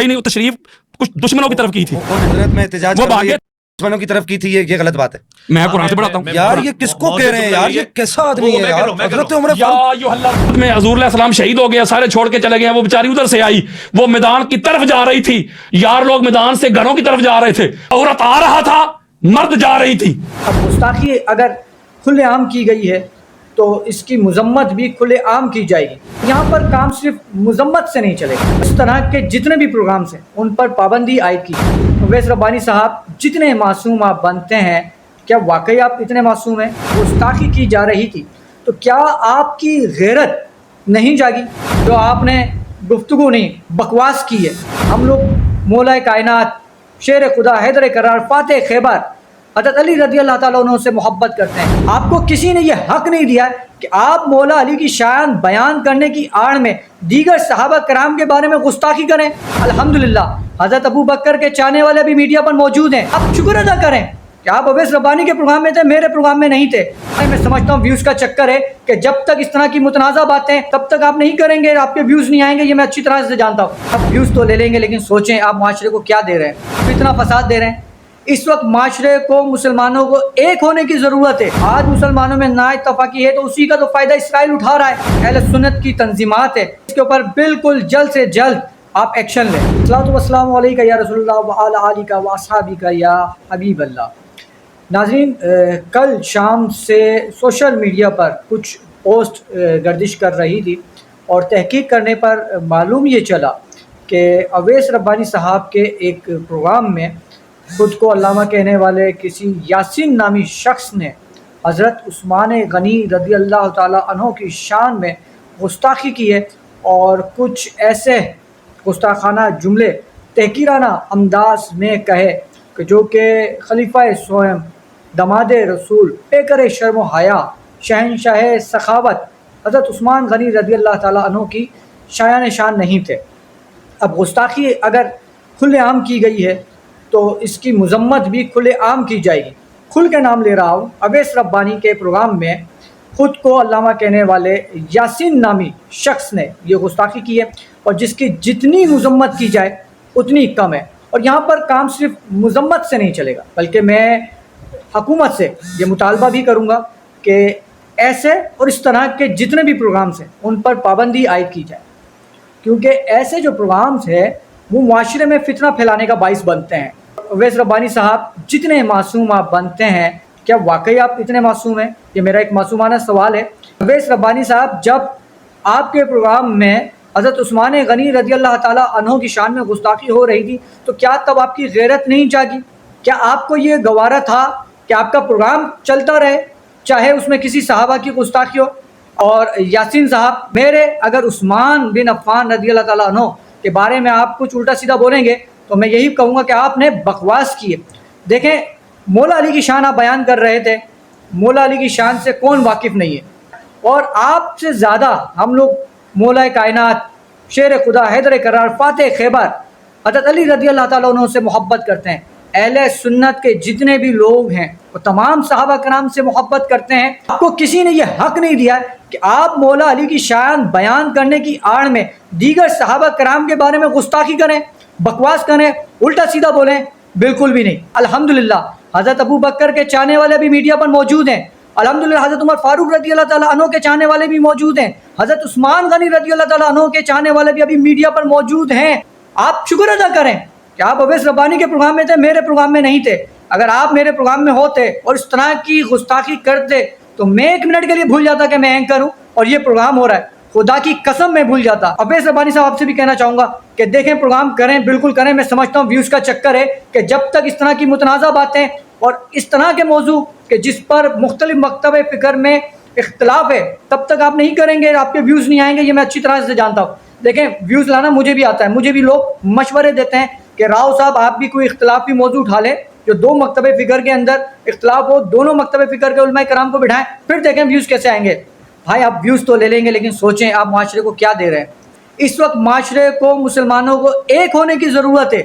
ही नहीं, वो तशरीफ कुछ दुश्मनों की तरफ की थी, हजरत में एहतजाज वो कर रही भागे। है, दुश्मनों की तरफ की थी, ये गलत बात है मैं कुरान से पढ़ाता हूँ यार। ये किसको कह रहे हैं यार, ये कैसा आदमी है यार। हजरत उमर फारूक में हजूर अलैहिस्सलाम शहीद हो गया, सारे छोड़ के चले गए, वो बेचारी उधर से आई, वो मैदान की तरफ जा रही थी यार, लोग मैदान से घरों की तरफ जा रहे थे, औरत आ रहा था, मर्द जा रही थी। अब गुस्ताखी अगर खुलेआम की गई है तो इसकी मजम्मत भी खुलेआम की जाएगी। यहाँ पर काम सिर्फ मजम्मत से नहीं चलेगा, इस तरह के जितने भी प्रोग्राम्स हैं उन पर पाबंदी आयद की। अवैस रब्बानी साहब, जितने मासूम आप बनते हैं, क्या वाकई आप इतने मासूम हैं? गुस्ताखी की जा रही थी तो क्या आपकी गैरत नहीं जागी जो आपने गुफ्तगू नहीं बकवास की है? हम लोग मौला कायनात, शेर खुदा, हैदर करार, फातेह खैबर, हज़रत अली रज़ी अल्लाह ताला अन्हु से मोहब्बत करते हैं। आपको किसी ने यह हक़ नहीं दिया कि आप मौला अली की शान बयान करने की आड़ में दीगर सहाबा कराम के बारे में गुस्ताखी करें। अल्हम्दुलिल्लाह हज़रत अबू बकर के चाहने वाले भी मीडिया पर मौजूद हैं। आप शुक्र अदा करें कि आप अवैस रब्बानी के प्रोग्राम में थे, मेरे प्रोग्राम में नहीं थे। मैं समझता हूँ व्यूज़ का चक्कर है कि जब तक इस तरह की मुतनाज़ा बातें तब तक आप नहीं करेंगे, आपके व्यूज़ नहीं आएंगे, ये मैं अच्छी तरह से जानता हूँ। आप व्यूज़ तो ले लेंगे, लेकिन सोचें आप माशरे को क्या दे रहे हैं, इतना फसाद दे रहे हैं। इस वक्त माशरे को, मुसलमानों को एक होने की ज़रूरत है। आज मुसलमानों में ना इत्तफाकी है तो उसी का तो फ़ायदा इसराइल उठा रहा है। अहले सुन्नत की तंजीमात है, इसके ऊपर बिल्कुल जल्द से जल्द आप एक्शन लें। सल्लल्लाहु वस्सलामु अलैका या रसूलल्लाह व अला आलिका व अस्हाबिका या हबीब अल्लाह। नाज़रीन, कल शाम से सोशल मीडिया पर कुछ पोस्ट गर्दिश कर रही थी और तहकीक करने पर मालूम ये चला कि अवैस रब्बानी साहब के एक प्रोग्राम में खुद को अल्लामा कहने वाले किसी यासीन नामी शख्स ने हज़रत उस्मान गनी रज़ी अल्लाह ताला अन्हु की शान में गुस्ताखी की है और कुछ ऐसे गुस्ताखाना जुमले तहकीराना अंदाज में कहे कि जो कि खलीफा स्वयं, दमाद रसूल, पेकर शर्म हया, शहनशाह सखावत हज़रत उस्मान गनी रज़ी अल्लाह ताला अन्हु की शायान शान नहीं थे। अब गुस्ताखी अगर खुलेआम की गई है तो इसकी मजम्मत भी खुलेआम की जाएगी। खुल के नाम ले रहा हूँ, अवैस रब्बानी के प्रोग्राम में खुद को अल्लामा कहने वाले यासीन नामी शख्स ने ये गुस्ताखी की है और जिसकी जितनी मजम्मत की जाए उतनी कम है। और यहाँ पर काम सिर्फ मजम्मत से नहीं चलेगा, बल्कि मैं हुकूमत से ये मुतालबा भी करूँगा कि ऐसे और इस तरह के जितने भी प्रोग्राम्स हैं उन पर पाबंदी आयद की जाए, क्योंकि ऐसे जो प्रोग्राम्स हैं वो माशरे में फितना फैलाने का बाइस बनते हैं। अवैस रब्बानी साहब, जितने मासूम आप बनते हैं, क्या वाकई आप इतने मासूम हैं? ये मेरा एक मासूमाना सवाल है। अवैस रब्बानी साहब, जब आपके प्रोग्राम में हज़रत उस्मान गनी रज़ी अल्लाह ताला अन्हु की शान में गुस्ताखी हो रही थी तो क्या तब आपकी गैरत नहीं जागी? क्या आपको ये गवारा था कि आपका प्रोग्राम चलता रहे चाहे उसमें किसी सहाबा की गुस्ताखी हो? और यासीन साहब, मेरे अगर उस्मान बिन अफ़्फ़ान रज़ी अल्लाह ताला अन्हु के बारे में आप कुछ उल्टा सीधा बोलेंगे तो मैं यही कहूँगा कि आपने बकवास की है। देखें, मौला अली की शान आप बयान कर रहे थे, मौला अली की शान से कौन वाकिफ़ नहीं है? और आपसे ज़्यादा हम लोग मौला कायनात, शेर खुदा, हैदर करार, फातेह खैबर, हज़रत अली रज़ी अल्लाह ताला अन्हु से मोहब्बत करते हैं। अहले सुन्नत के जितने भी लोग हैं वो तमाम सहाबा कराम से मोहब्बत करते हैं। आपको किसी ने यह हक़ नहीं दिया कि आप मौला अली की शान बयान करने की आड़ में दीगर सहाबा कराम के बारे में गुस्ताखी करें, बकवास करें, उल्टा सीधा बोलें, बिल्कुल भी नहीं। अल्हम्दुलिल्लाह हज़रत अबू बकर के चाहने वाले भी मीडिया पर मौजूद हैं। अल्हम्दुलिल्लाह हज़रत उमर फारूक रज़ी अल्लाह ताला अन्हु के चाहने वाले भी मौजूद हैं। हज़रत उस्मान गनी रज़ी अल्लाह ताला अन्हु के चाहने वाले भी अभी मीडिया पर मौजूद हैं। आप शुक्र अदा करें कि आप अवैस रब्बानी के प्रोग्राम में थे, मेरे प्रोग्राम में नहीं थे। अगर आप मेरे प्रोग्राम में होते और इस तरह की गुस्ताखी करते तो मैं 1 मिनट के लिए भूल जाता कि मैं एंकर हूँ और ये प्रोग्राम हो रहा है। खुदा की कसम मैं भूल जाता। अवैस रब्बानी साहब, आपसे भी कहना चाहूँगा कि देखें, प्रोग्राम करें, बिल्कुल करें। मैं समझता हूँ व्यूज़ का चक्कर है कि जब तक इस तरह की मुतनाज़ा बातें और इस तरह के मौजू कि जिस पर मुख्तलिफ मकतब फ़िक्र में इख्तलाफ है तब तक आप नहीं करेंगे, आपके व्यूज़ नहीं आएंगे, ये मैं अच्छी तरह से जानता हूँ। देखें, व्यूज़ लाना मुझे भी आता है, मुझे भी लोग मशवरे देते हैं कि राव साहब आप भी कोई इख्तलाफी मौजू उठा लें जो दो मकतब फ़िक्र के अंदर इख्तलाफ हो, दोनों मकतब फ़िक्र के उलमा कराम को बिठाएं, फिर देखें व्यूज़ कैसे आएंगे। भाई, आप व्यूज़ तो ले लेंगे, लेकिन सोचें आप माशरे को क्या दे रहे हैं। इस वक्त माशरे को, मुसलमानों को एक होने की ज़रूरत है,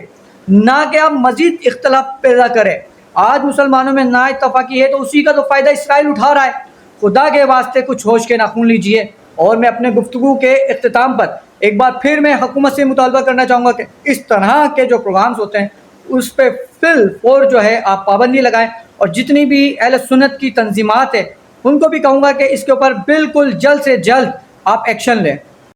ना कि आप मज़ीद इख्तलाफ पैदा करें। आज मुसलमानों में ना इत्तफाकी है तो उसी का तो फ़ायदा इसराइल उठा रहा है। खुदा के वास्ते कुछ होश के नाखून लीजिए। और मैं अपने गुफ्तगू के इख्तिताम पर ایک بار پھر میں حکومت سے مطالبہ کرنا چاہوں گا کہ اس طرح کے جو پروگرامز ہوتے ہیں اس پہ فی الفور جو ہے آپ پابندی لگائیں، اور جتنی بھی اہل سنت کی تنظیمات ہیں ان کو بھی کہوں گا کہ اس کے اوپر بالکل جلد سے جلد آپ ایکشن لیں.